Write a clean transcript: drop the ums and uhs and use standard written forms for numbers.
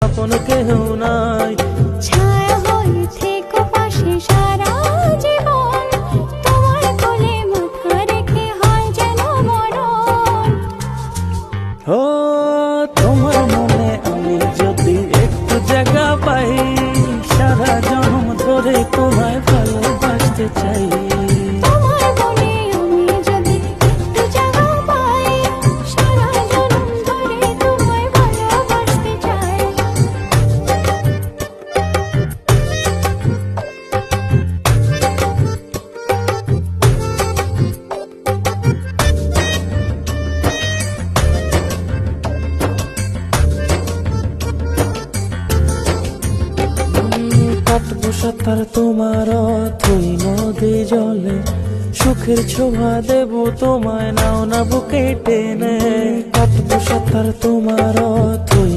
আপন কেহ নাই। ছায়া হয়ে থেকো পাশে সারা জীবন, তোমার কোলে মাথা রেখে হয় যেন মরণ। ও তোমার মনে আমি যদি একটু জায়গা পাই, সারা জন্ম ধরে তোমায় ভালোবাসতে চাই। তোমার মনে আমি যদি একটু জায়গা পাই, সারা জনম ধরে তোমায় ভালোবাসতে চাই। কাটবো সাঁতার তোমার অথই নদী জলে, সুখের ছোঁয়া দেব তোমায় নাও না বুকে টেনে। কাটবো সাঁতার তোমার অথই